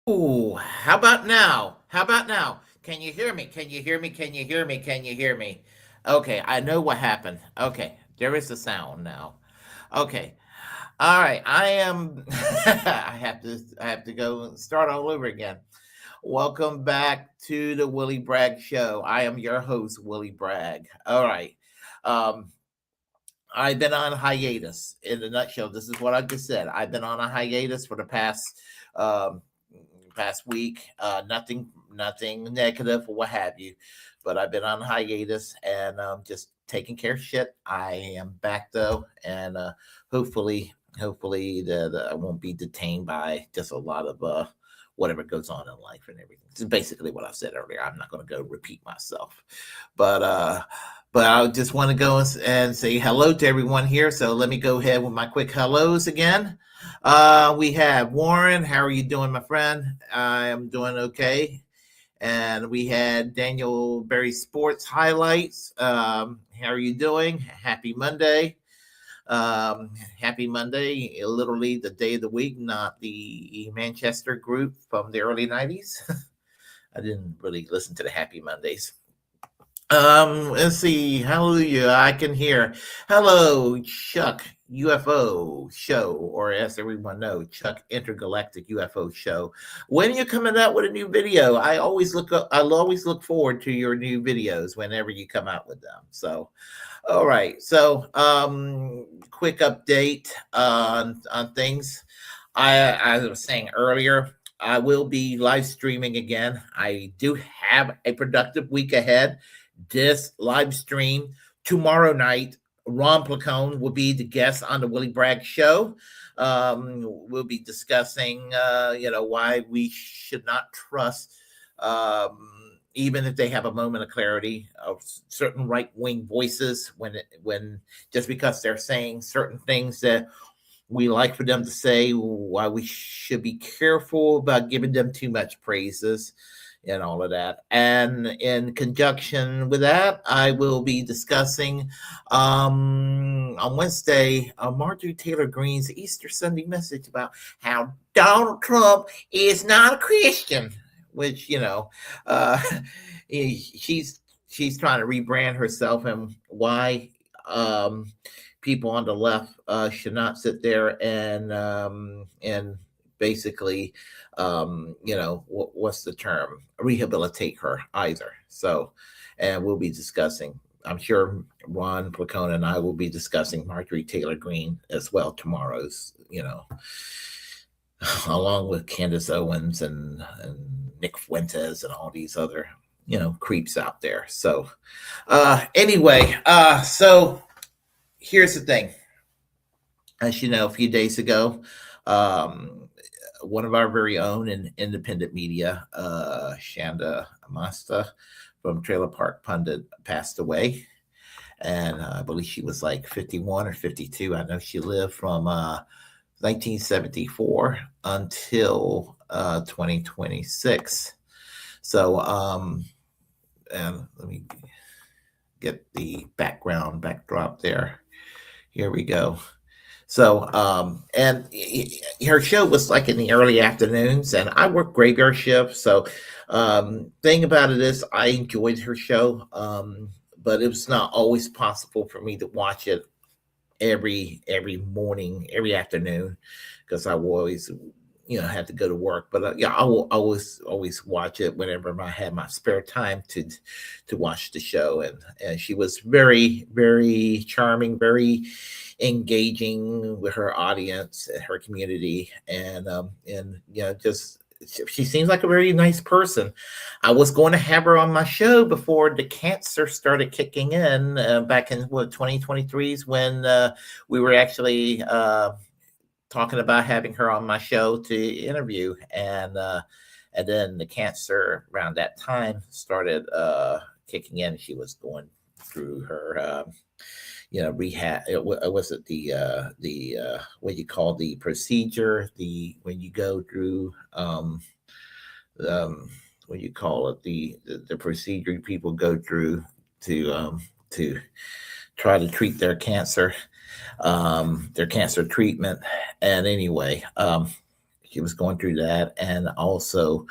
Ooh, how about now? How about now? Can you hear me? Can you hear me? Can you hear me? Can you hear me? Okay, I know what happened. Okay, there is a sound now. Okay. All right. I am I have to go and start all over again. Welcome back to the Willie Bragg show. I am your host, Willie Bragg. All right. Um I've been on hiatus. In a nutshell, this is what I just said. I've been on a hiatus for the um, past week. Nothing negative or what have you, but I've been on hiatus and just taking care of shit. I am back though, and hopefully that I won't be detained by just a lot of whatever goes on in life and everything. This is basically what I said earlier. I'm not going to go repeat myself, but I just want to go and say hello to everyone here. So let me go ahead with my quick hellos again. We have Warren. How are you doing, my friend? I am doing okay. And we had Daniel Berry Sports Highlights. How are you doing? Happy Monday. Happy Monday. Literally the day of the week, not the Manchester group from the early 90s. I didn't really listen to the Happy Mondays. Let's see. Hallelujah. I can hear. Hello, Chuck UFO show, or as everyone knows, Chuck Intergalactic UFO show. When are you coming out with a new video? I'll always look forward to your new videos whenever you come out with them. So, all right. So, quick update on things. I was saying earlier, I will be live streaming again. I do have a productive week ahead. This live stream tomorrow night. Ron Placone will be the guest on the Willie Bragg show. We'll be discussing, why we should not trust, even if they have a moment of clarity, of certain right wing voices when just because they're saying certain things that we like for them to say, why we should be careful about giving them too much praises and all of that. And in conjunction with that, I will be discussing on Wednesday Marjorie Taylor Greene's Easter Sunday message about how Donald Trump is not a Christian, which uh, she's trying to rebrand herself and why people on the left should not sit there and basically what's the term, rehabilitate her either. So, and we'll be discussing, I'm sure Ron Placone and I will be discussing Marjorie Taylor Greene as well tomorrow's, along with Candace Owens and Nick Fuentes and all these other creeps out there. So anyway, so here's the thing. As you know, a few days ago, um, one of our very own and independent media, Chanda Masta from Trailer Park Pundit, passed away. And I believe she was like 51 or 52. I know she lived from 1974 until 2026. So, and let me get the backdrop there. Here we go. So, and her show was like in the early afternoons, and I work graveyard shift. So, thing about it is, I enjoyed her show, but it was not always possible for me to watch it every morning, every afternoon, because I will always had to go to work. But yeah, I will always watch it whenever I had my spare time to watch the show. And she was very, very charming, very engaging with her audience and her community, and just she seems like a very nice person. I was going to have her on my show before the cancer started kicking in, back in 2023's, when we were actually talking about having her on my show to interview, and then the cancer around that time started kicking in. She was going through her rehab. Was it the what you call the procedure, the when you go through um what you call it, the procedure people go through to try to treat their cancer treatment. And anyway, she was going through that, and also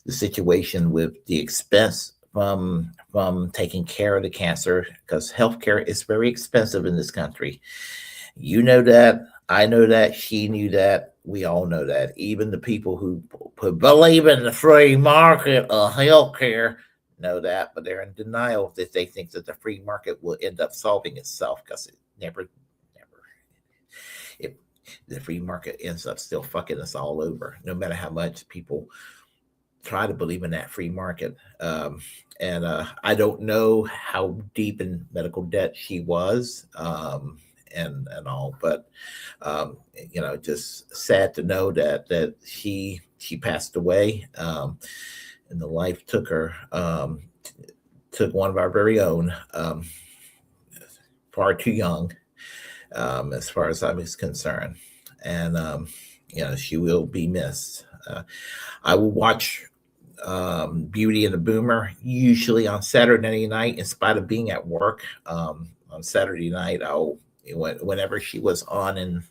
the situation with the expense from taking care of the cancer, because healthcare is very expensive in this country. You know that. I know that. She knew that. We all know that. Even the people who believe in the free market of healthcare know that, but they're in denial that they think that the free market will end up solving itself, because it never. It, the free market ends up still fucking us all over, no matter how much people try to believe in that free market. And I don't know how deep in medical debt she was, and all, but just sad to know that she passed away, and the life took her, took one of our very own, far too young, as far as I was concerned, and she will be missed. I will watch Beauty and the Boomer usually on Saturday night, in spite of being at work. On Saturday night, whenever she was on, and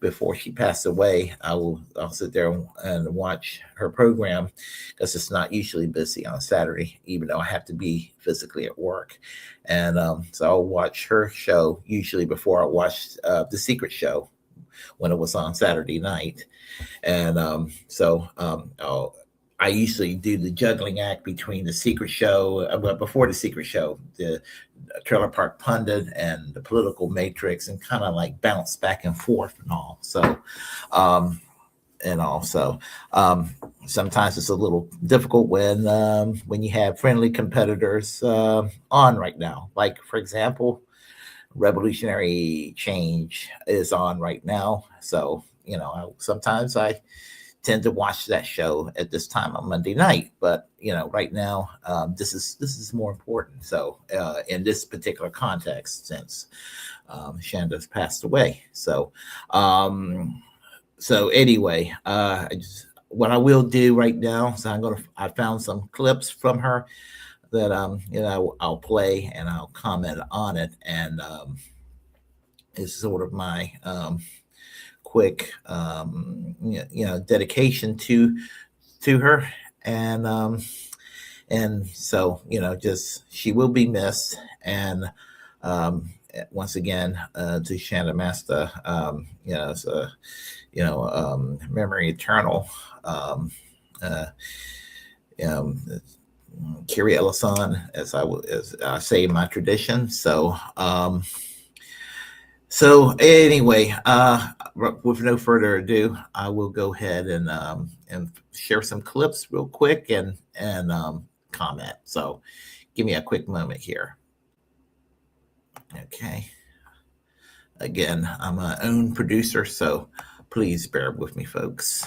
before she passed away, I'll sit there and watch her program, because it's not usually busy on Saturday, even though I have to be physically at work. And so I'll watch her show usually before I watch The Secret Show when it was on Saturday night. And I usually do the juggling act between The Secret Show, well, before The Secret Show, the Trailer Park Pundit and the Political Matrix, and kind of like bounce back and forth and all. So, sometimes it's a little difficult when you have friendly competitors on right now. Like, for example, Revolutionary Change is on right now. So, sometimes I tend to watch that show at this time on Monday night. But right now, this is more important. So in this particular context, since Shanda's passed away. So anyway, what I will do right now, so I found some clips from her that I'll play, and I'll comment on it, and it's sort of my quick dedication to her, and so just, she will be missed. And once again, to Chanda Masta, it's a memory eternal, Kyrie eleison, as I say in my tradition. So anyway, with no further ado, I will go ahead and share some clips real quick, and comment. So give me a quick moment here. Okay. Again, I'm my own producer, so please bear with me, folks.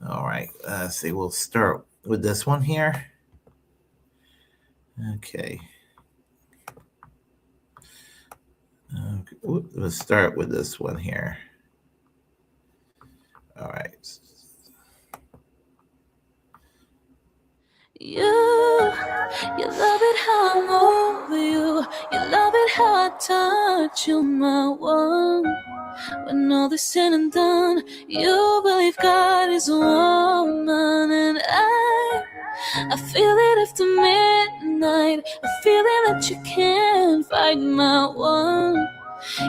All right. Let's see. We'll start with this one here. Okay. Let's start with this one here. All right. You love it how I move you. You love it how I touch you, my one. When all is said and done, you believe God is a woman, and I feel it after midnight. A feeling that you can't fight, my one.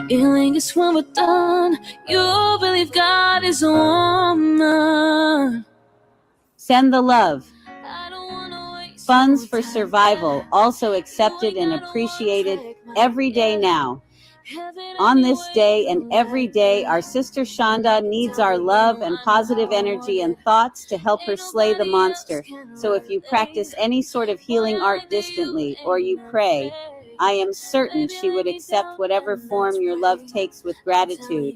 It lingers when we're done. You believe God is a woman. Send the love. Funds for survival also accepted and appreciated every day now. On this day and every day, our sister Chanda needs our love and positive energy and thoughts to help her slay the monster. So if you practice any sort of healing art distantly, or you pray, I am certain she would accept whatever form your love takes with gratitude.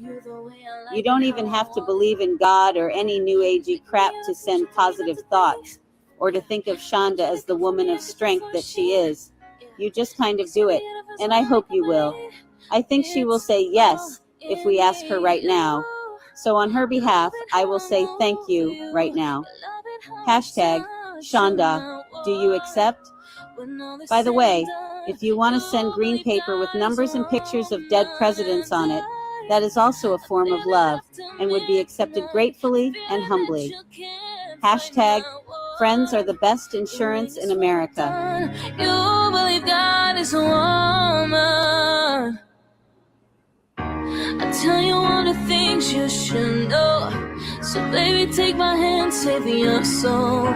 You don't even have to believe in God or any new agey crap to send positive thoughts, or to think of Chanda as the woman of strength that she is. You just kind of do it, and I hope you will. I think she will say yes if we ask her right now. So on her behalf, I will say thank you right now. Hashtag Chanda, do you accept? By the way, if you want to send green paper with numbers and pictures of dead presidents on it, That is also a form of love and would be accepted gratefully and humbly. Hashtag friends are the best insurance in America. You believe God is a woman. I tell you all the things you should know. So baby, take my hand, save your soul.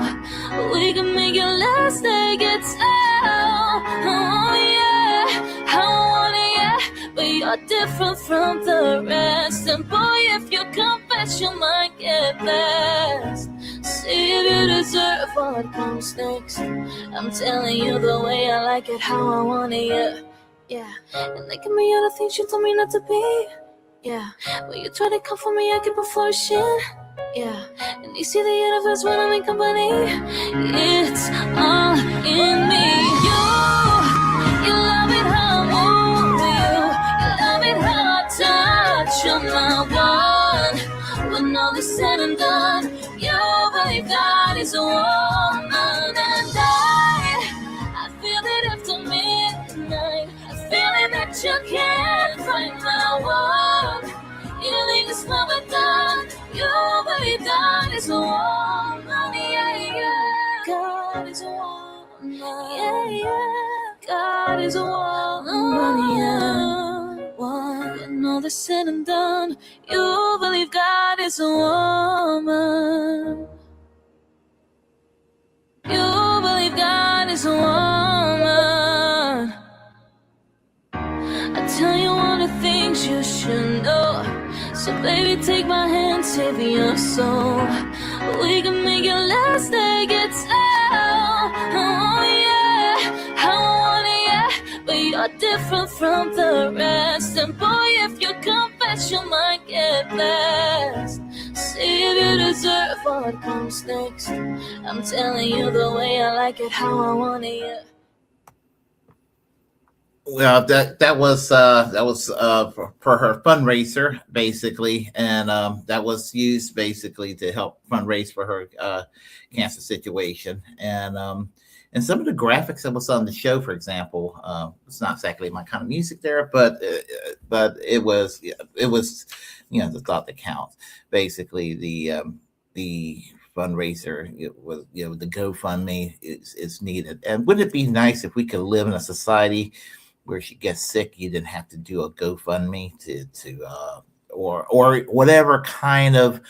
We can make it last, take it slow. Oh yeah, I want it, yeah. But you're different from the rest. And boy, if you confess, you might get blessed. See if you deserve what comes next. I'm telling you the way I like it, how I want it, yeah. Yeah, and they can be all the things you told me not to be. Yeah, when you try to come for me, I keep on flourishing. Yeah, and you see the universe when I'm in company. It's all in me. You love it how I move you. You love it how I touch. You're my one. When all is said and done, you believe God is a woman, and I feel it after midnight. I feel it that you can't find my one. You think it's never done. You believe God is a woman, yeah, yeah. God is a woman, yeah, yeah. God is a woman, yeah. When all is said and done, you believe God is a woman. You believe God is a woman. I tell you all the things you should know. So baby, take my hand, save your soul. We can make it last, take it slow. Oh yeah, I want it, yeah. But you're different from the rest. And boy, if you confess, you might get blessed. See if you deserve what comes next. I'm telling you the way I like it, how I want it, yeah. Well, that was for her fundraiser basically, and that was used basically to help fundraise for her cancer situation. And some of the graphics that was on the show, for example, it's not exactly my kind of music there, but it was the thought that counts. Basically, the fundraiser, it was, the GoFundMe is needed. And wouldn't it be nice if we could live in a society where she gets sick, you didn't have to do a GoFundMe or whatever kind of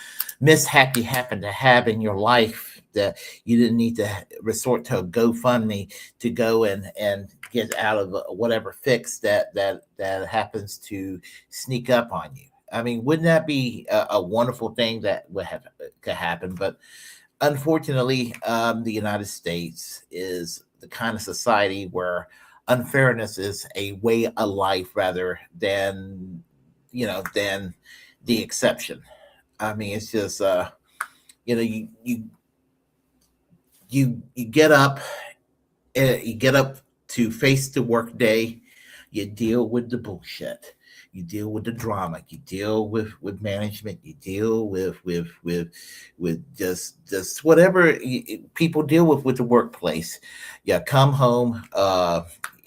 mishap you happen to have in your life, that you didn't need to resort to a GoFundMe to go and get out of whatever fix that happens to sneak up on you. I mean, wouldn't that be a wonderful thing that would have to happen? But unfortunately, the United States is the kind of society where unfairness is a way of life rather than the exception. I mean, it's just you get up, you get up to face the work day, you deal with the bullshit, you deal with the drama, you deal with management, you deal with just whatever people deal with the workplace. You come home,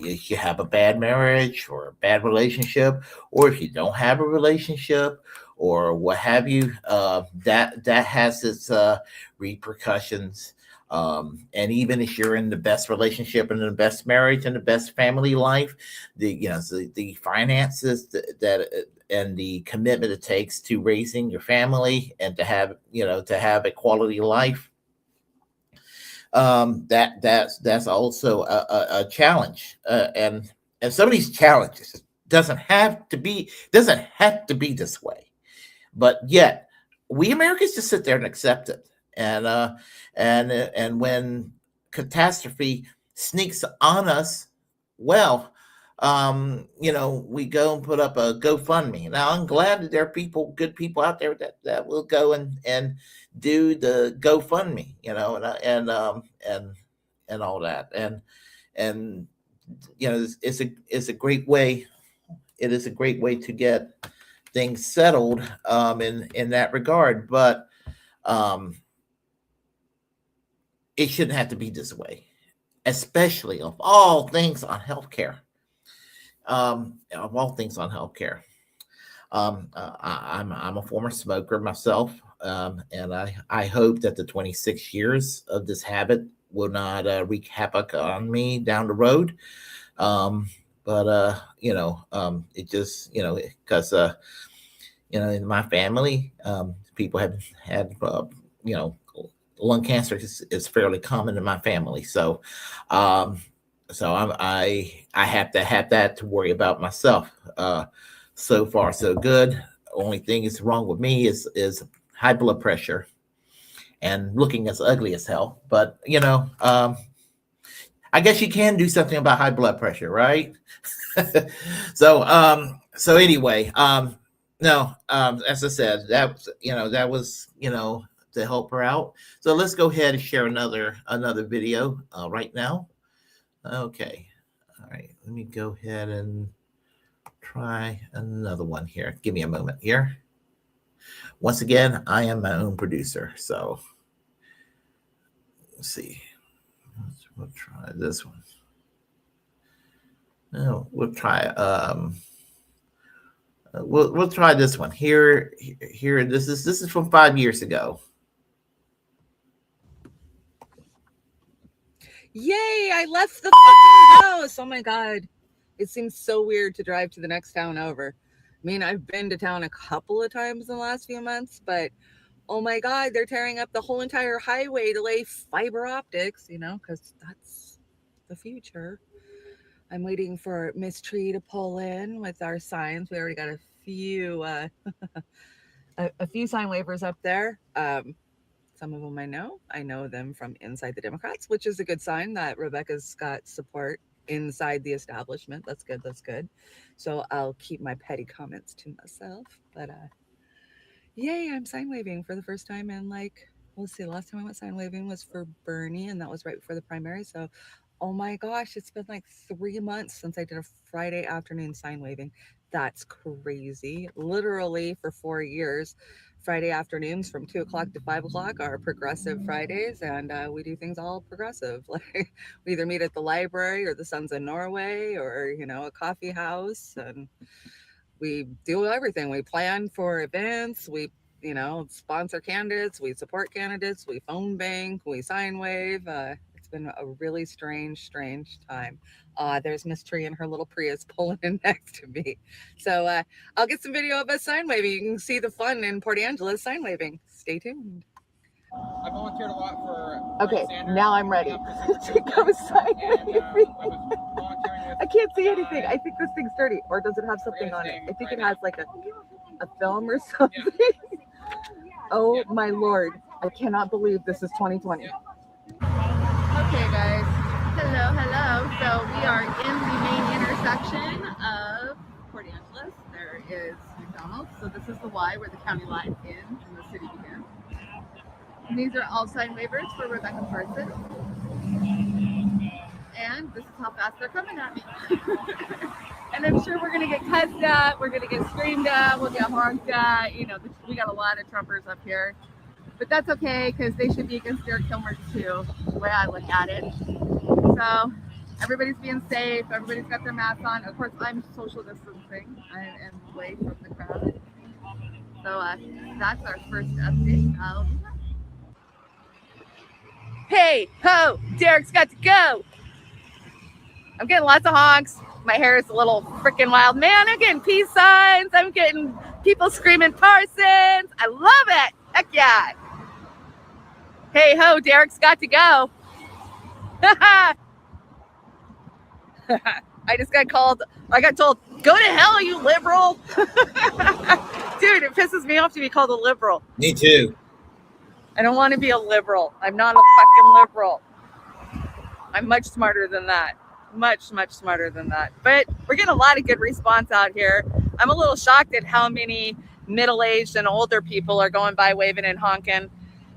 if you have a bad marriage or a bad relationship, or if you don't have a relationship or what have you, that has its repercussions. And even if you're in the best relationship and the best marriage and the best family life, the finances and the commitment it takes to raising your family and to have a quality life, that's also a challenge, and some of these challenges doesn't have to be this way, but yet we Americans just sit there and accept it. And when catastrophe sneaks on us, well, we go and put up a GoFundMe. Now I'm glad that there are good people out there that will go and do the GoFundMe, and all that, and it's a great way. It is a great way to get things settled, in that regard, but um, it shouldn't have to be this way, especially of all things on healthcare. Of all things on healthcare. I'm a former smoker myself, and I hope that the 26 years of this habit will not wreak havoc on me down the road. But it just because in my family, people have had you know lung cancer is fairly common in my family, um, I have to have that to worry about myself. So far, so good. Only thing is wrong with me is high blood pressure and looking as ugly as hell. But I guess you can do something about high blood pressure, right? So anyway, no, as I said, that was to help her out. So let's go ahead and share another video right now. Okay, all right, let me go ahead and try another one here. Give me a moment here. Once again, I am my own producer, so let's see. We'll try this one. No, we'll try we'll try this one here. This is from 5 years ago. Yay! I left the fucking house. Oh my god, it seems so weird to drive to the next town over. I mean, I've been to town a couple of times in the last few months, but oh my god, they're tearing up the whole entire highway to lay fiber optics. Because that's the future. I'm waiting for Miss Tree to pull in with our signs. We already got a few a few sign waivers up there. Some of them I know them from inside the Democrats, which is a good sign that Rebecca's got support inside the establishment. That's good. So I'll keep my petty comments to myself. But yay, I'm sign waving for the first time in let's see, the last time I went sign waving was for Bernie, and that was right before the primary. So oh my gosh, it's been like 3 months since I did a Friday afternoon sign waving. That's crazy. Literally for 4 years, Friday afternoons from 2 o'clock to 5 o'clock are progressive Fridays, and we do things all progressive. Like we either meet at the library or the Sons of Norway or, a coffee house, and we do everything. We plan for events, we sponsor candidates, we support candidates, we phone bank, we sign wave. It's been a really strange time. There's Miss Tree and her little Prius pulling in next to me. So I'll get some video of us sign waving. You can see the fun in Port Angeles sign waving. Stay tuned. I volunteered a lot for. Okay, now I'm ready to go sign waving. I can't see anything. I think this thing's dirty. Or does it have something on it? I think it has like a film or something. Oh my lord. I cannot believe this is 2020. Okay, guys. Hello. So we are in the main intersection of Port Angeles. There is McDonald's. So this is the Y where the county line ends and the city begins. And these are all sign waivers for Rebecca Parsons. And this is how fast they're coming at me. And I'm sure we're going to get cussed at, we're going to get screamed at, we'll get honked at. We got a lot of Trumpers up here. But that's okay, because they should be against Derek Kilmer too, the way I look at it. So everybody's being safe, everybody's got their masks on. Of course, I'm social distancing. I am away from the crowd. So that's our first update. Hey, ho, Derek's got to go. I'm getting lots of honks. My hair is a little freaking wild. Man, I'm getting peace signs. I'm getting people screaming Parsons. I love it. Heck yeah. Hey, ho, Derek's got to go. I got told, go to hell, you liberal. Dude, it pisses me off to be called a liberal. Me too. I don't want to be a liberal. I'm not a fucking liberal. I'm much smarter than that. Much smarter than that. But we're getting a lot of good response out here. I'm a little shocked at how many middle-aged and older people are going by waving and honking.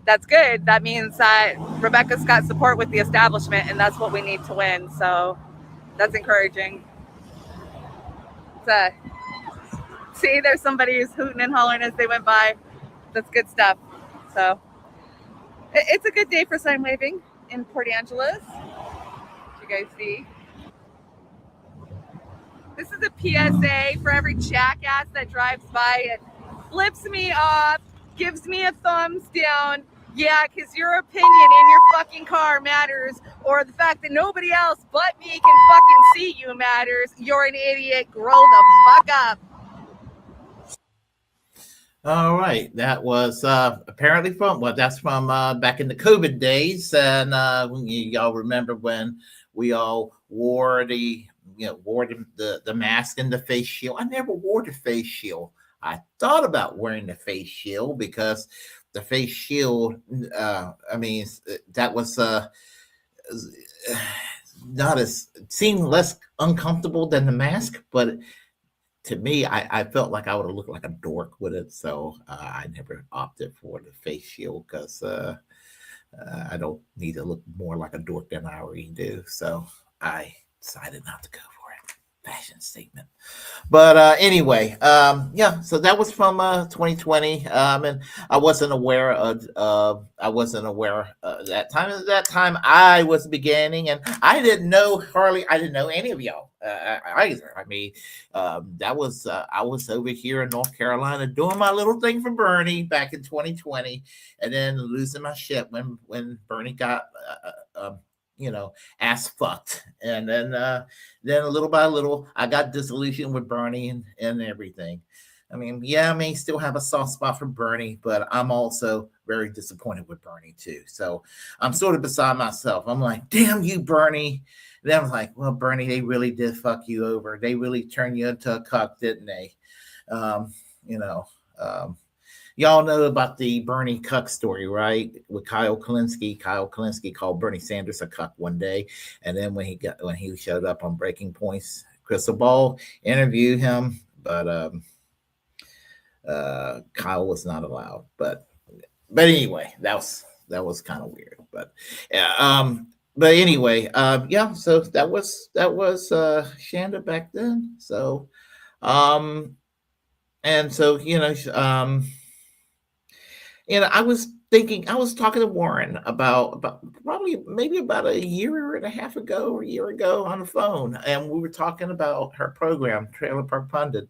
That's good. That means that Rebecca's got support with the establishment, and that's what we need to win. So that's encouraging. See, there's somebody who's hooting and hollering as they went by. That's good stuff. So it's a good day for sign waving in Port Angeles. You guys see? This is a PSA for every jackass that drives by and flips me off, gives me a thumbs down. Yeah, because your opinion in your fucking car matters, or the fact that nobody else but me can fucking see you matters. You're an idiot. Grow the fuck up. All right, that was apparently that's from back in the COVID days, and y'all remember when we all wore the mask and the face shield. I never wore the face shield. I thought about wearing the face shield because the face shield, I mean, that was not as seemed less uncomfortable than the mask, but to me, I felt like I would have looked like a dork with it, so I never opted for the face shield because I don't need to look more like a dork than I already do. So I decided not to go for it. Fashion statement. But anyway, yeah. So that was from 2020, and I wasn't aware of. I wasn't aware that time. At that time, I was beginning, and I didn't know I didn't know any of y'all either. I mean, that was I was over here in North Carolina doing my little thing for Bernie back in 2020, and then losing my shit when Bernie got. Ass fucked. And then a little by little, I got disillusioned with Bernie and everything. I mean, yeah, I may still have a soft spot for Bernie, but I'm also very disappointed with Bernie too. So I'm sort of beside myself. I'm like, damn you, Bernie. And then I was like, well, Bernie, they really did fuck you over. They really turned you into a cuck, didn't they? You know, y'all know about the Bernie cuck story, right? With Kyle Kalinske. Kyle Kalinske called Bernie Sanders a cuck one day, and then when he showed up on Breaking Points, Crystal Ball interviewed him, but Kyle was not allowed. But anyway, that was kind of weird. But yeah, but anyway, yeah. So that was Chanda back then. So, and so I was talking to Warren about probably maybe about a year and a half ago or a year ago on the phone, and we were talking about her program, Trailer Park Pundit,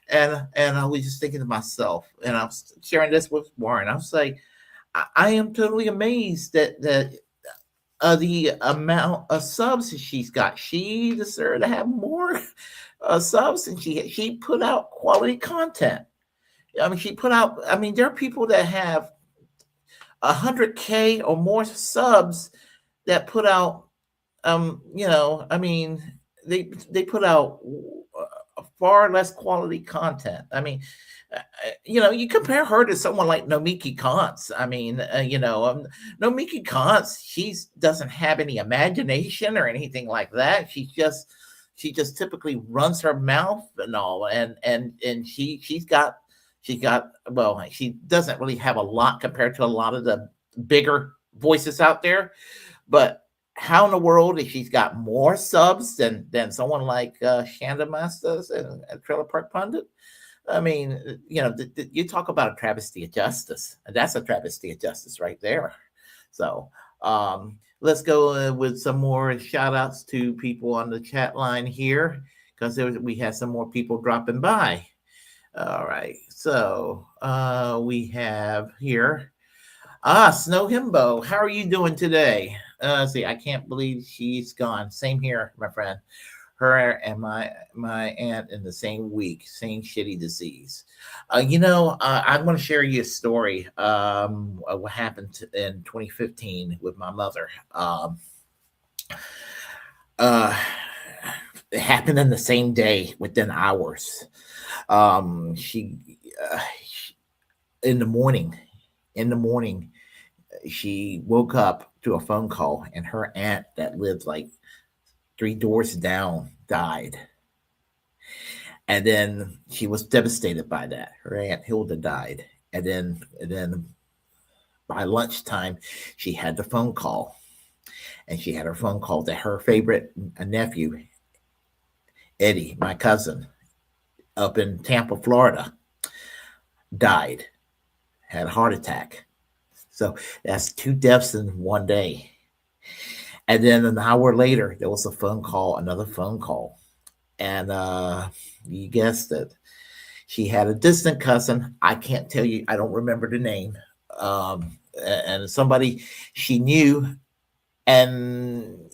and I was just thinking to myself, and I was sharing this with Warren. I was like, I am totally amazed that the amount of subs that she's got. She deserved to have more subs, and she put out quality content. I mean, there are people that have 100K or more subs that put out, I mean, they put out far less quality content. I mean, you compare her to someone like Nomiki Konst. I mean, Nomiki Konst, she doesn't have any imagination or anything like that. She just typically runs her mouth and all, and she's got, well, she doesn't really have a lot compared to a lot of the bigger voices out there. But how in the world if she's got more subs than someone like Chanda Masta and Trailer Park Pundit? I mean, you talk about a travesty of justice. That's a travesty of justice right there. So let's go with some more shout outs to people on the chat line here, because we had some more people dropping by. All right, so we have here Snow Himbo. How are you doing today? See, I can't believe she's gone. Same here, my friend. Her and my aunt in the same week, same shitty disease. I'm going to share you a story. What happened in 2015 with my mother. It happened in the same day, within hours. She in the morning, she woke up to a phone call, and her aunt that lived like 3 doors down died. And then she was devastated by that. Her aunt Hilda died. And then by lunchtime, she had the phone call. And she had her phone call that her favorite nephew, Eddie, my cousin, up in Tampa, Florida, died, had a heart attack. So that's 2 deaths in one day. And then an hour later, there was another phone call. And you guessed it. She had a distant cousin. I can't tell you, I don't remember the name. And somebody she knew, and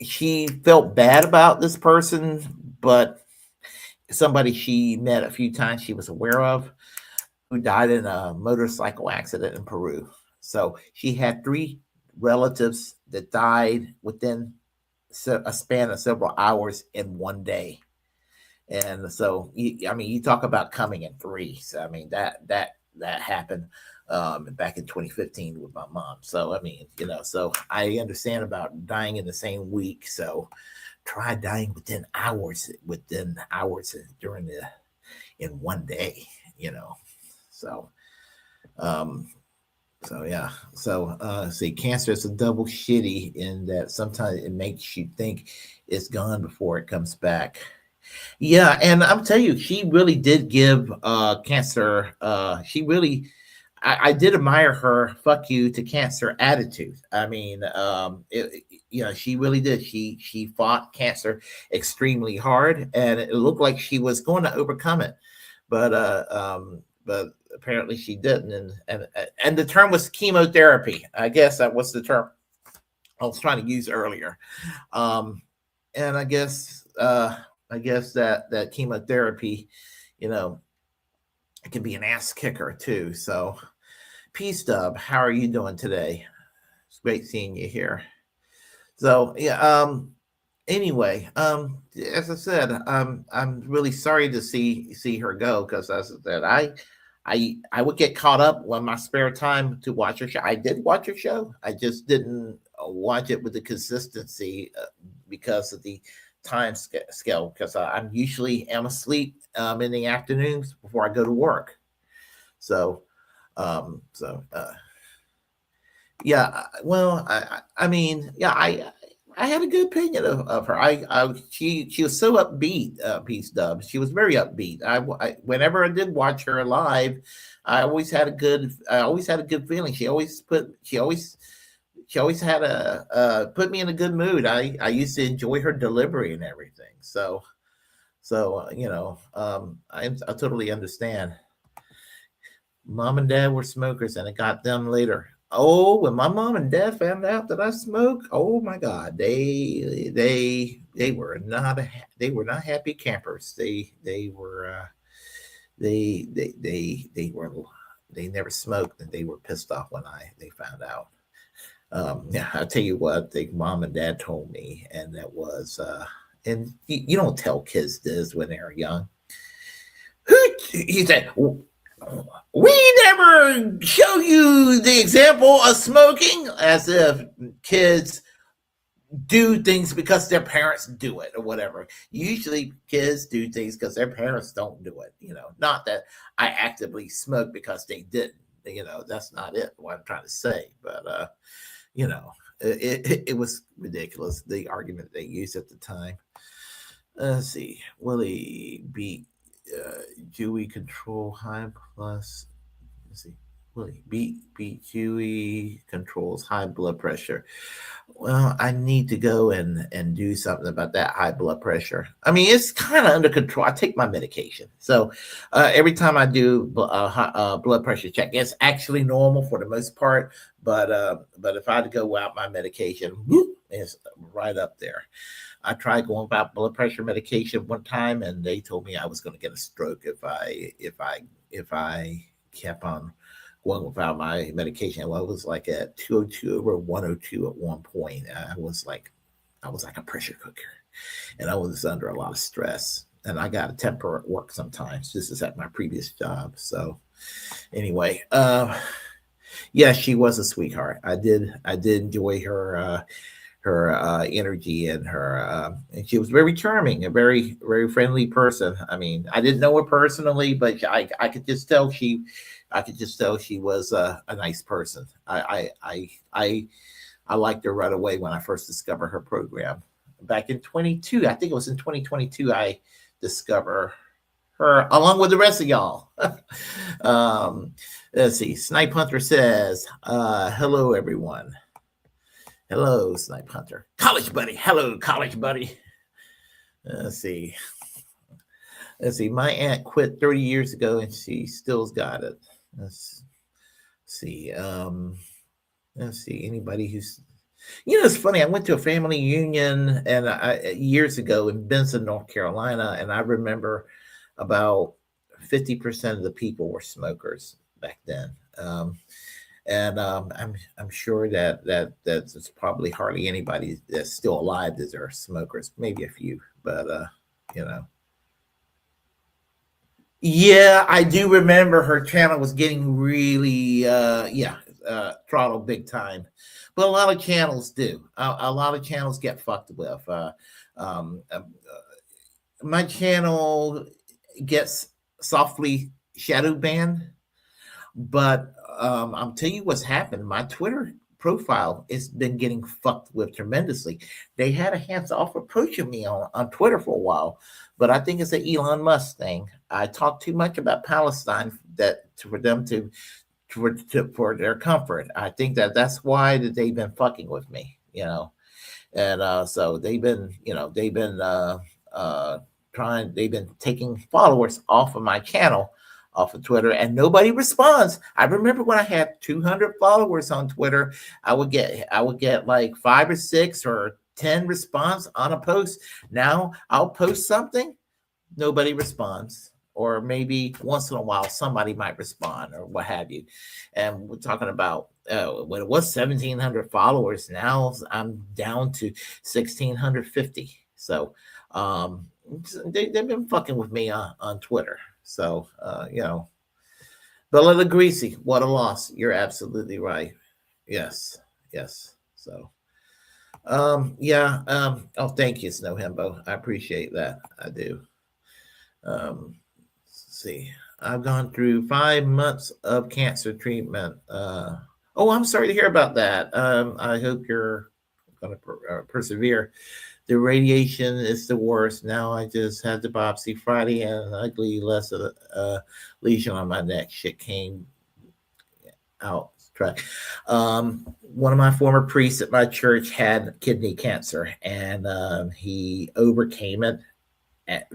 she felt bad about this person, but somebody she met a few times she was aware of, who died in a motorcycle accident in Peru. So she had three relatives that died within a span of several hours in one day. And so, I mean, you talk about coming in threes. I mean, that happened back in 2015 with my mom. So, I mean, so I understand about dying in the same week. So, try dying within hours during in one day. So, um, so yeah. So see, cancer is a double shitty in that sometimes it makes you think it's gone before it comes back. Yeah, and I'm telling you, she really did give cancer. She really, I did admire her "fuck you" to cancer attitude. I mean, she really did. She fought cancer extremely hard, and it looked like she was going to overcome it, but apparently she didn't. And the term was chemotherapy. I guess that was the term I was trying to use earlier. And I guess that chemotherapy, you know, it can be an ass kicker too. So, Peace Dub, how are you doing today? It's great seeing you here. So, yeah. Anyway, as I said, I'm really sorry to see her go, because as I said, I would get caught up when my spare time to watch her show. I did watch her show. I just didn't watch it with the consistency because of the time scale. Because I'm usually am asleep in the afternoons before I go to work. So, um, so yeah. Well, I mean, yeah, I had a good opinion of her. She was so upbeat. Peace Dub. She was very upbeat. Whenever I did watch her live, I always had a good feeling. She always had put me in a good mood. I used to enjoy her delivery and everything. I totally understand. Mom and dad were smokers, and it got them later. Oh, when my mom and dad found out that I smoke, oh my God, they were not they were not happy campers. They were they were they never smoked, and they were pissed off when they found out. Yeah, I'll tell you what the mom and dad told me, and that was and you don't tell kids this when they're young. He said, we never show you the example of smoking, as if kids do things because their parents do it or whatever. Usually kids do things because their parents don't do it. Not that I actively smoke because they didn't. That's not it, what I'm trying to say. But it was ridiculous, the argument they used at the time. Let's see. Willie beat Dewey control high plus. Let's see. Willie beat Dewey controls high blood pressure. Well, I need to go and do something about that high blood pressure. I mean, it's kind of under control. I take my medication, so every time I do blood pressure check, it's actually normal for the most part. But if I had to go without my medication, whoop, it's right up there. I tried going without blood pressure medication one time, and they told me I was going to get a stroke if I kept on going without my medication. Well, it was like at 202 over 102 at one point. I was like a pressure cooker, and I was under a lot of stress. And I got a temper at work sometimes. This is at my previous job. So anyway, yeah, she was a sweetheart. I did enjoy her energy, and and she was very charming, a very very friendly person. I mean, I didn't know her personally, but I could just tell she was a nice person. I liked her right away when I first discovered her program back in 22. I think it was in 2022 I discovered her along with the rest of y'all. Let's see. Snipe Hunter says, hello everyone. Hello, Snipe Hunter. College buddy. Hello, college buddy. Let's see. Let's see. My aunt quit 30 years ago, and she still's got it. Let's see. Let's see. Anybody who's it's funny. I went to a family union and years ago in Benson, North Carolina, and I remember about 50% of the people were smokers back then. And I'm sure that's probably hardly anybody that's still alive that are smokers. Maybe a few, but you know. Yeah, I do remember her channel was getting really throttled big time, but a lot of channels do. A lot of channels get fucked with. My channel gets softly shadow banned, but I'll tell you what's happened. My Twitter profile has been getting fucked with tremendously. They had a hands off approaching me on Twitter for a while, but I think it's an Elon Musk thing. I talk too much about Palestine for them for their comfort. I think that's why that they've been fucking with me, and so they've been taking followers off of my channel, off of Twitter, and nobody responds. I remember when I had 200 followers on Twitter, I would get like 5 or 6 or 10 response on a post. Now I'll post something, nobody responds, or maybe once in a while somebody might respond or what have you. And we're talking about when it was 1,700 followers, now I'm down to 1,650. So they've been fucking with me on Twitter. So Bella Greasy, what a loss. You're absolutely right. Yes. So oh, thank you, Snow Hembo. I appreciate that. I do. Let's see. I've gone through 5 months of cancer treatment. Oh, I'm sorry to hear about that. I hope you're going to persevere. The radiation is the worst. Now I just had the biopsy Friday, and an ugly lesion on my neck. Shit came out. One of my former priests at my church had kidney cancer, and he overcame it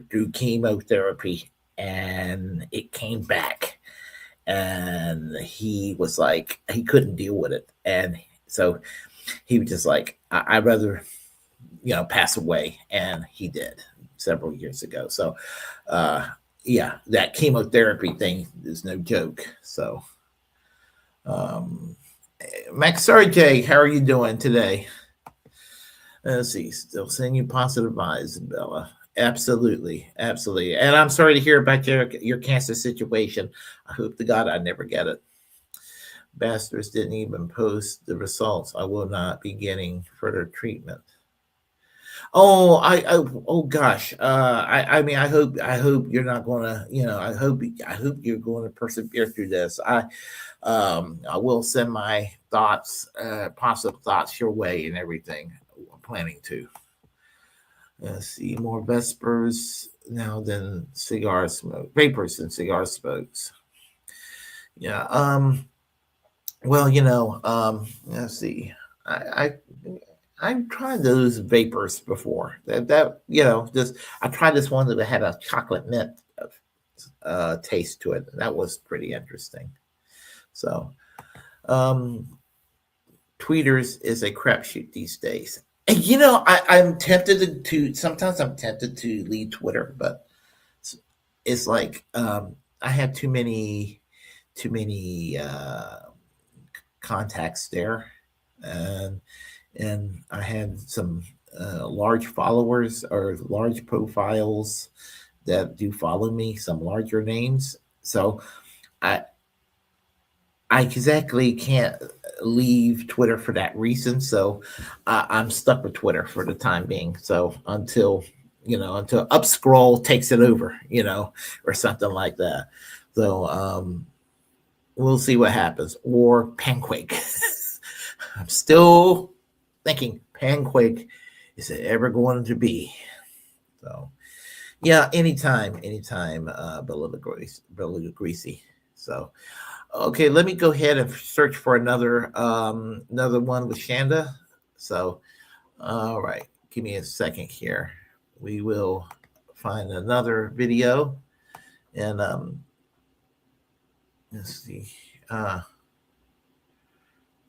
through chemotherapy, and it came back, and he was like, he couldn't deal with it, and so he was just like, I'd rather pass away, and he did several years ago. So that chemotherapy thing is no joke. So Max RJ, how are you doing today? Let's see. Still sending you positive vibes, Bella. Absolutely. And I'm sorry to hear about your cancer situation. I hope to God I never get it. Bastards didn't even post the results. I will not be getting further treatment. Oh gosh. I mean, I hope you're not gonna, I hope you're going to persevere through this. I will send my thoughts, positive thoughts your way and everything. I'm planning to. Let's see, more vapors now than cigar smoke. Vapors and cigar smokes. Yeah. Well, let's see. I've tried those vapors before. Just I tried this one that had a chocolate mint taste to it. That was pretty interesting. So, tweeters is a crapshoot these days. And I'm tempted to sometimes I'm tempted to leave Twitter, but it's like I have too many contacts there, and I had some large followers or large profiles that do follow me, some larger names. So I exactly can't leave Twitter for that reason. So I'm stuck with Twitter for the time being. So until Upscroll takes it over, or something like that. So we'll see what happens. Or Pancake. I'm still thinking Pancake, is it ever going to be? So yeah, anytime, Belinda Greasy. So okay, let me go ahead and search for another one with Chanda. So all right, give me a second here. we will find another video and let's see. Uh,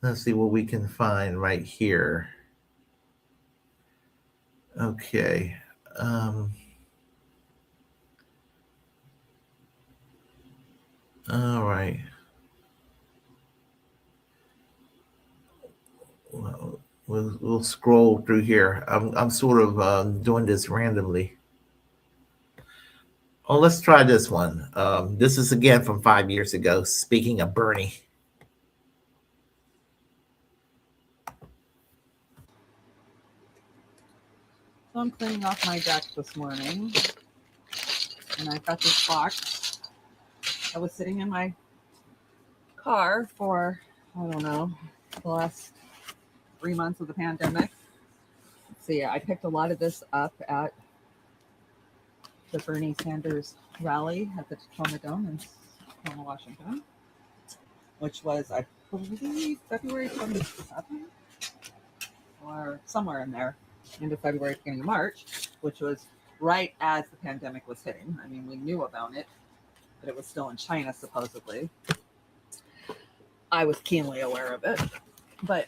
let's see what we can find right here. Okay. Um, all right. Well, we'll scroll through here. I'm sort of doing this randomly. Oh, let's try this one. This is again from 5 years ago. Speaking of Bernie. So I'm cleaning off my deck this morning, and I've got this box. I was sitting in my car for, I don't know, the last 3 months of the pandemic. So yeah, I picked a lot of this up at the Bernie Sanders rally at the Tacoma Dome in Tacoma, Washington, which was, I believe, February 27th or somewhere in there, end of February, beginning of March, which was right as the pandemic was hitting. I mean, we knew about it, but it was still in China, supposedly. I was keenly aware of it. But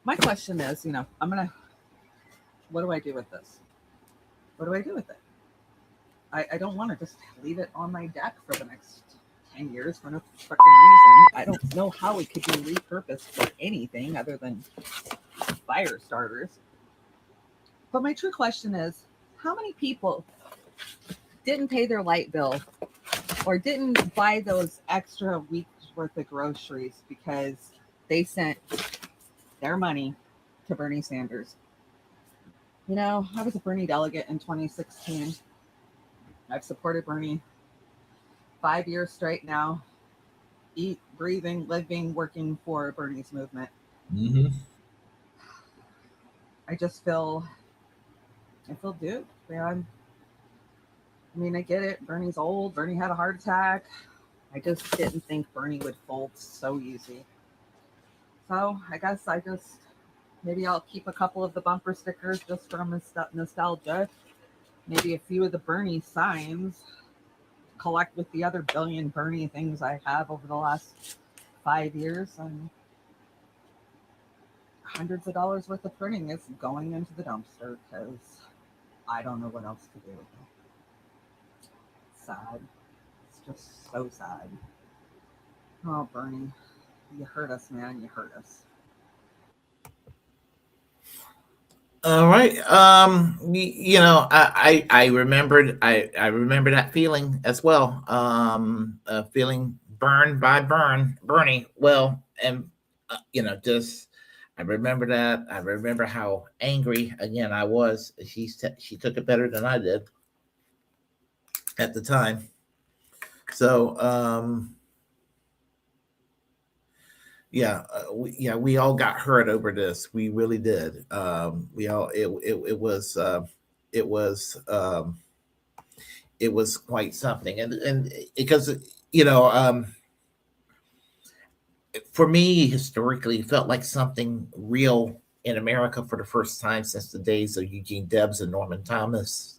my question is, what do I do with this? What do I do with it? I don't want to just leave it on my deck for the next 10 years for no freaking reason. I don't know how it could be repurposed for anything other than fire starters. But my true question is, how many people didn't pay their light bill or didn't buy those extra weeks worth of groceries because they sent their money to Bernie Sanders? I was a Bernie delegate in 2016. I've supported Bernie 5 years straight now. Eat, breathing, living, working for Bernie's movement. Mm-hmm. I feel duped, man. I get it. Bernie's old. Bernie had a heart attack. I just didn't think Bernie would fold so easy. So I guess maybe I'll keep a couple of the bumper stickers just for nostalgia. Maybe a few of the Bernie signs. Collect with the other billion Bernie things I have over the last 5 years, and hundreds of dollars worth of printing is going into the dumpster because I don't know what else to do with it. Sad. It's just so sad. Oh, Bernie, you hurt us, man. You hurt us. All right. I remembered. I remember that feeling as well. Feeling burned by Bernie. Well, and just I remember that. I remember how angry again I was. She took it better than I did at the time. So we all got hurt over this. We really did. We all it was it was um, it was quite something, and because you know um, for me historically, it felt like something real in America for the first time since the days of Eugene Debs and Norman Thomas.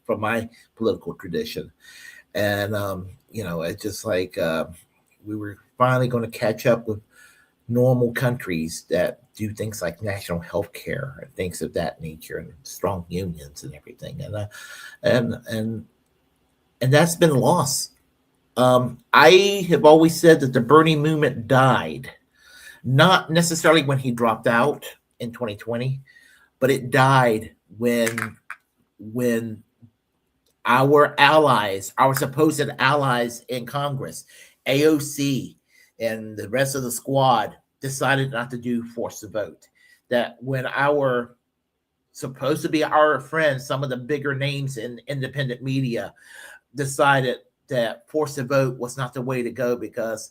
From my political tradition, and it's just like we were finally going to catch up with normal countries that do things like national health care and things of that nature and strong unions and everything, and that's been lost. I have always said that the Bernie movement died, not necessarily when he dropped out in 2020, but it died when our allies, our supposed allies in Congress, AOC, and the rest of the squad decided not to do force the vote. That when our supposed to be our friends, some of the bigger names in independent media decided that force the vote was not the way to go because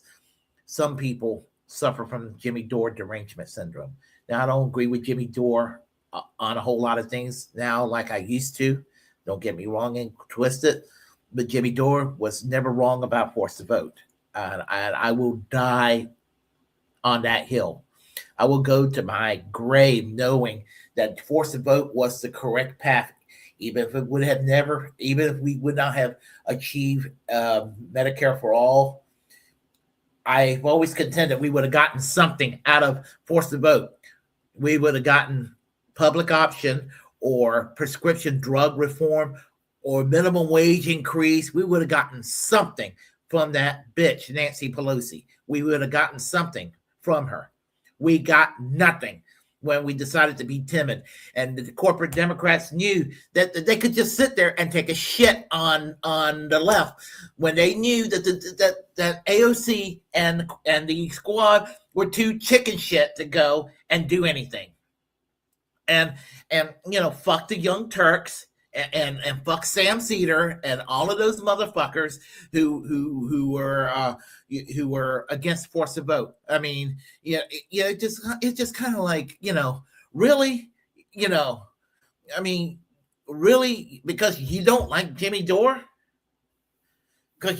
some people suffer from Jimmy Dore derangement syndrome. Now, I don't agree with Jimmy Dore on a whole lot of things now, like I used to. Don't get me wrong and twisted, but Jimmy Dore was never wrong about force the vote. And I will die on that hill. I will go to my grave knowing that force the vote was the correct path. even if we would not have achieved Medicare for all, I've always contended we would have gotten something out of force the vote. We would have gotten public option or prescription drug reform or minimum wage increase. We would have gotten something from that bitch, Nancy Pelosi. We would have gotten something from her. We got nothing when we decided to be timid. And the corporate Democrats knew that they could just sit there and take a shit on the left when they knew that AOC and the squad were too chicken shit to go and do anything. And fuck the Young Turks and fuck Sam Cedar and all of those motherfuckers who were against force of vote. I mean, it's just kind of like, really, I mean, really, because you don't like Jimmy Dore, you're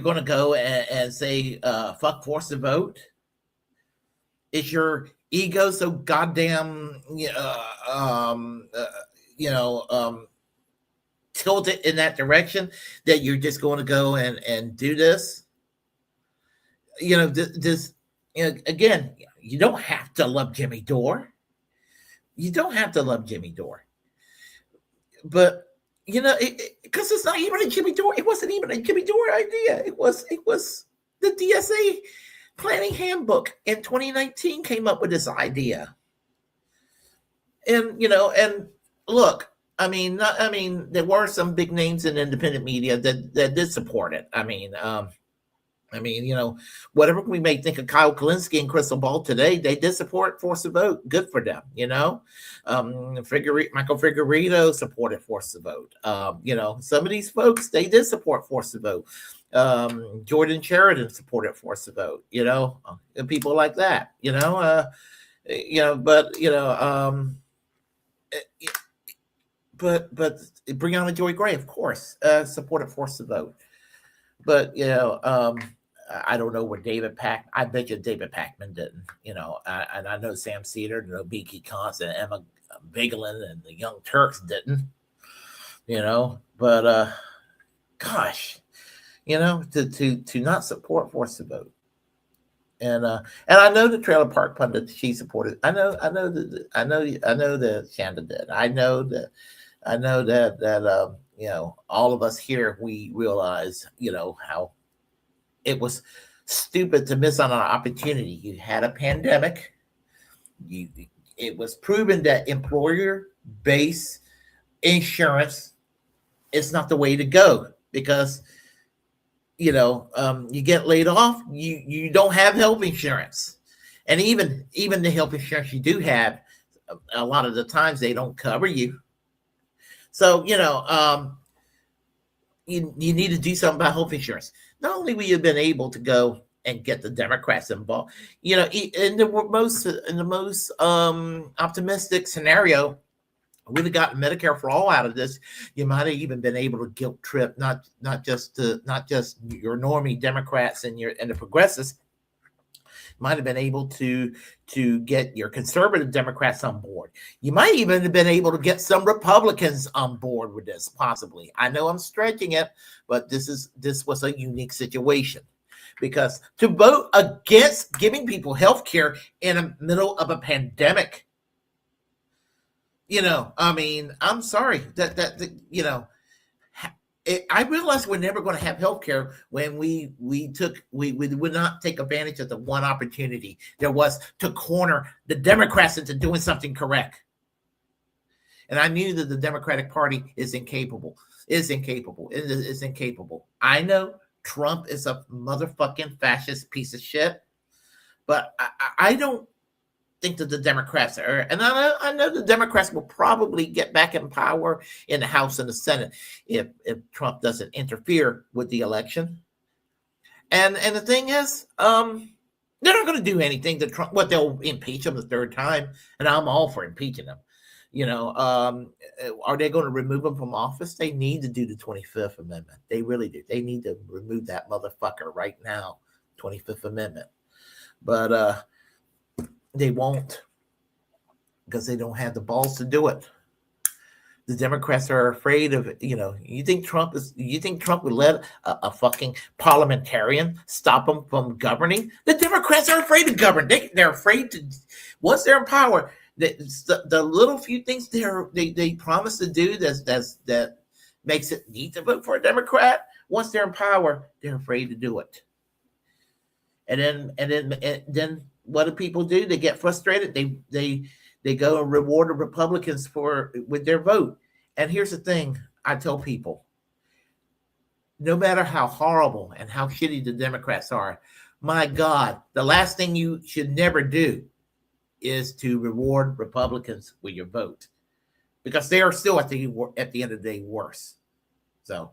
going to go and say, fuck force of vote? Is your ego so goddamn tilted in that direction that you're just going to go and do this? Again, you don't have to love Jimmy Dore. But because it's not even a Jimmy Dore. It wasn't even a Jimmy Dore idea. It was the DSA planning handbook in 2019 came up with this idea. And look, I mean, there were some big names in independent media that did support it. Whatever we may think of Kyle Kalinske and Crystal Ball today, they did support force the vote. Good for them, Michael Figueredo supported force the vote. Some of these folks, they did support force the vote. Jordan Sheridan supported force the vote, and people like that, but Breonna Joy Gray, of course, supported force the vote. But I don't know where I bet you David Packman didn't, and I know Sam Cedar, Beaky Kons, and Emma Bigelow and the Young Turks didn't, but gosh, to not support force the vote. And I know the Trailer Park pundit, she supported. I know that Chanda did. I know that all of us here, we realize, how it was stupid to miss on an opportunity. You had a pandemic. It was proven that employer-based insurance is not the way to go, because you get laid off, you don't have health insurance, and even the health insurance you do have, a lot of the times they don't cover you. So you need to do something about health insurance. Not only will you have been able to go and get the Democrats involved, in the most optimistic scenario, we'd have gotten Medicare for all out of this. You might have even been able to guilt trip not just your normie Democrats and the progressives. Might have been able to get your conservative Democrats on board. You might even have been able to get some Republicans on board with this, possibly. I know I'm stretching it, but this was a unique situation, because to vote against giving people health care in the middle of a pandemic, I'm sorry I realized we're never going to have health care when we would not take advantage of the one opportunity there was to corner the Democrats into doing something correct. And I knew that the Democratic Party is incapable. I know Trump is a motherfucking fascist piece of shit, but I don't think that the Democrats are, and I know the Democrats will probably get back in power in the House and the Senate if Trump doesn't interfere with the election. And the thing is, they're not going to do anything to Trump. They'll impeach him the third time, and I'm all for impeaching him. Are they going to remove him from office? They need to do the 25th Amendment. They really do. They need to remove that motherfucker right now, 25th Amendment. But they won't. because they don't have the balls to do it. The Democrats are afraid of, you think Trump would let a fucking parliamentarian stop him from governing? The Democrats are afraid to govern. They're afraid to, once they're in power, the little few things they promise to do that makes it neat to vote for a Democrat. Once they're in power, they're afraid to do it. And then what do people do? They get frustrated. They go and reward the Republicans with their vote. And here's the thing: I tell people, no matter how horrible and how shitty the Democrats are, my God, the last thing you should never do is to reward Republicans with your vote, because they are still at the end of the day worse. So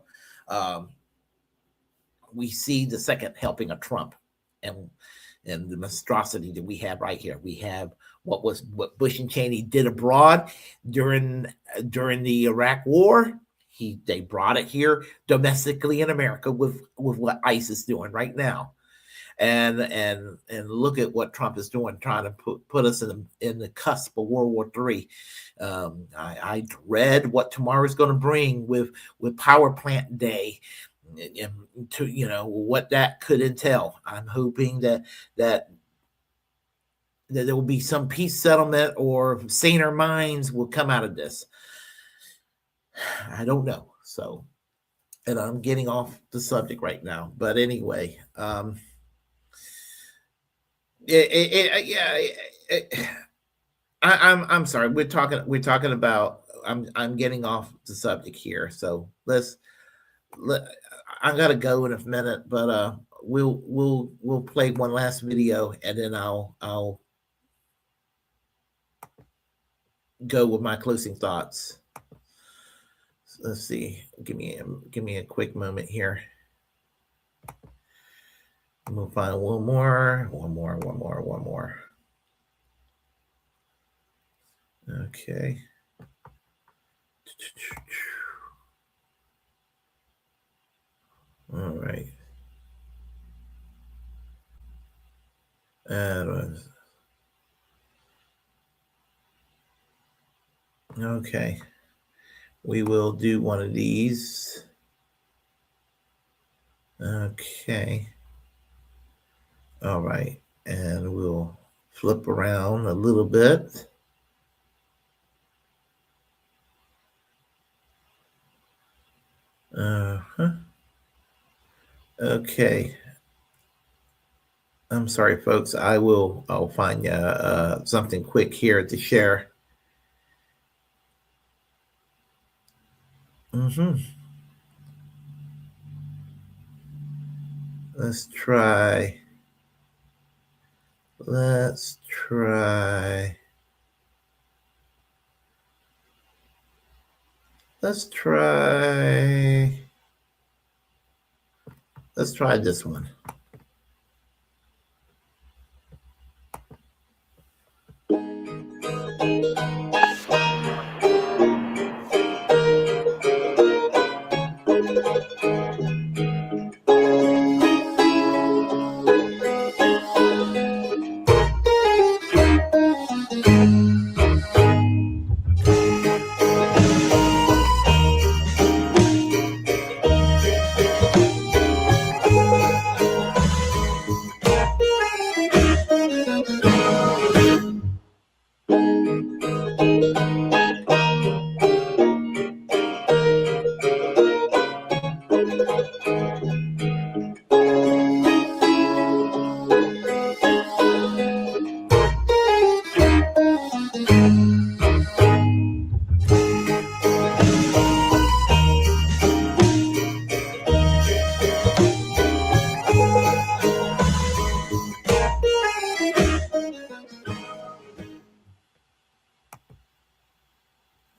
we see the second helping of Trump, and the monstrosity that we have right here. We have what Bush and Cheney did abroad during the Iraq War. They brought it here domestically in America with what ICE is doing right now, and look at what Trump is doing, trying to put us in the cusp of World War III. I dread what tomorrow is going to bring with Power Plant Day, to what that could entail. I'm hoping that there will be some peace settlement, or saner minds will come out of this. I don't know. So, and I'm getting off the subject right now, but anyway, I'm sorry. We're talking about. I'm getting off the subject here. So I gotta go in a minute, but we'll play one last video, and then I'll go with my closing thoughts. Let's see. Give me a quick moment here. We'll find one more. Okay. All right. Okay. We will do one of these. Okay. All right. And we'll flip around a little bit. Okay. I'm sorry, folks. I'll find something quick here to share. Let's try. Let's try this one.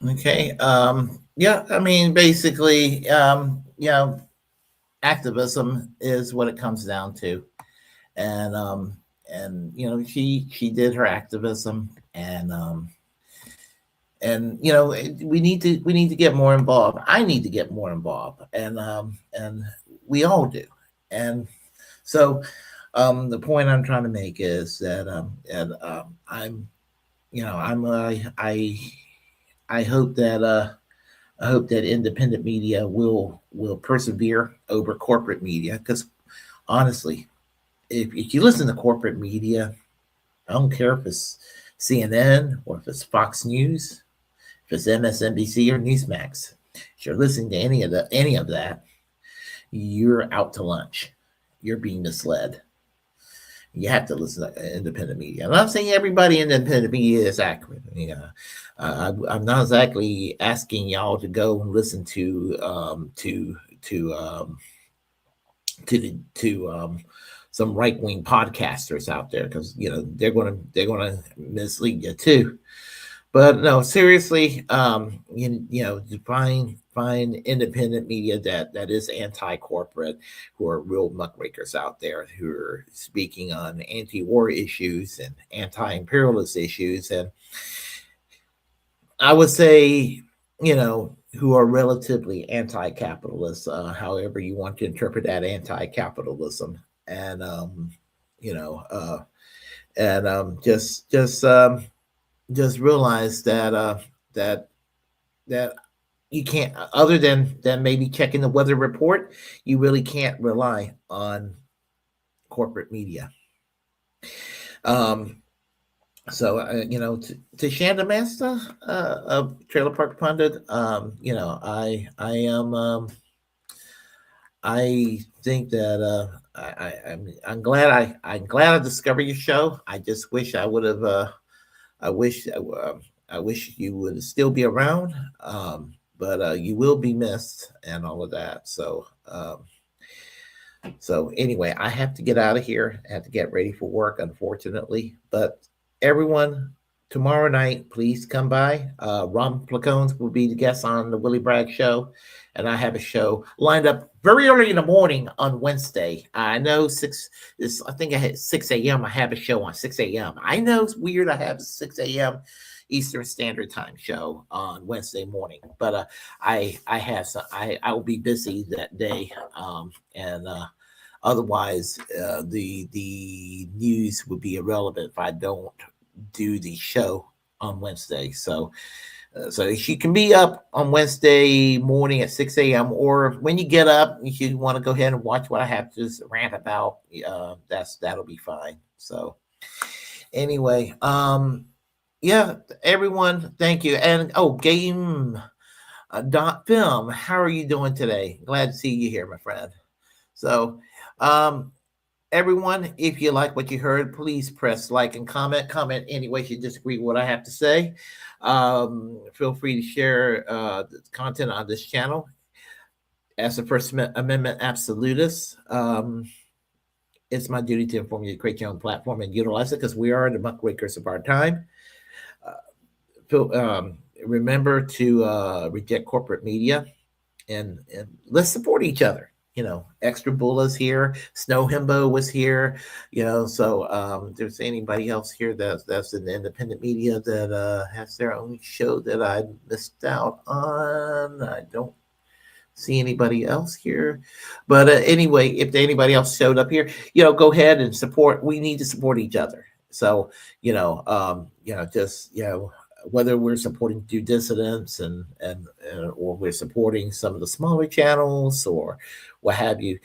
Okay. Yeah. I mean, basically, activism is what it comes down to, and she did her activism, and we need to get more involved. I need to get more involved, and we all do. And so, the point I'm trying to make is that I'm I hope that independent media will persevere over corporate media, because honestly, if you listen to corporate media, I don't care if it's CNN or if it's Fox News, if it's MSNBC or Newsmax. If you're listening to any of that, you're out to lunch. You're being misled. You have to listen to independent media. I'm not saying everybody in independent media is accurate. I'm not exactly asking y'all to go and listen to some right wing podcasters out there, because they're gonna mislead you too. But no, seriously, to find independent media that is anti-corporate, who are real muckrakers out there, who are speaking on anti-war issues and anti-imperialist issues, and I would say, who are relatively anti-capitalist, however you want to interpret that anti-capitalism, and you know, uh, and just realize that that you can't, other than maybe checking the weather report, you really can't rely on corporate media. So to Chanda Masta, of Trailer Park Pundit, I am I think that I'm glad I discovered your show. I just wish I would have I wish I wish you would still be around, but you will be missed and all of that. So anyway, I have to get out of here. I have to get ready for work, unfortunately. But everyone, tomorrow night, please come by. Ron Placones will be the guest on the Willie Bragg Show, and I have a show lined up very early in the morning on Wednesday. I know I think I had 6 a.m. I have a show on 6 a.m. I know it's weird. I have a 6 a.m. Eastern Standard Time show on Wednesday morning, but I will be busy that day, and otherwise the news would be irrelevant if I don't do the show on Wednesday. So you can be up on Wednesday morning at 6 a.m. or when you get up, if you want to go ahead and watch what I have to rant about, that'll be fine. So anyway, yeah, everyone, thank you. And game dot film, how are you doing today? Glad to see you here, my friend. So everyone, if you like what you heard, please press like and comment any ways you disagree with what I have to say. Feel free to share the content on this channel. As a First Amendment absolutist, it's my duty to inform you to create your own platform and utilize it, because we are the muckrakers of our time. Remember to reject corporate media, and let's support each other. Extra Bulla's here, Snow Himbo was here. So if there's anybody else here that's in the independent media that has their own show that I missed out on, I don't see anybody else here. But anyway, if anybody else showed up here, go ahead and support. We need to support each other. So whether we're supporting due dissidents and or we're supporting some of the smaller channels or what have you,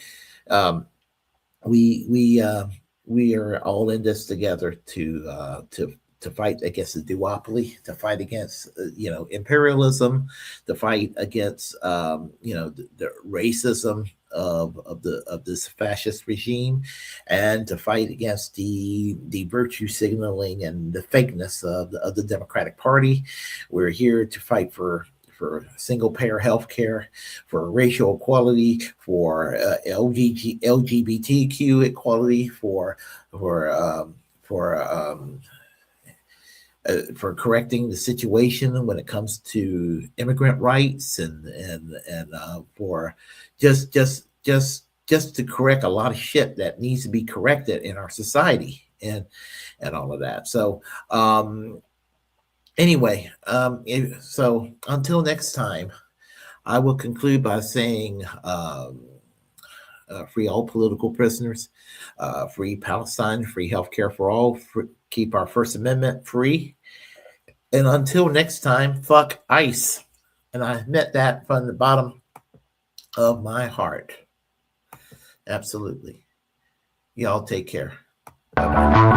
we are all in this together to fight against the duopoly, to fight against imperialism, to fight against the racism of this fascist regime, and to fight against the virtue signaling and the fakeness of the Democratic Party. We're here to fight for single payer health care, for racial equality, for LGBTQ equality, for correcting the situation when it comes to immigrant rights, and for just to correct a lot of shit that needs to be corrected in our society, and all of that. So anyway, so until next time, I will conclude by saying free all political prisoners, free Palestine, free healthcare for all, keep our First Amendment free, And until next time, fuck ice. And I meant that from the bottom of my heart. Absolutely. Y'all take care. Bye-bye.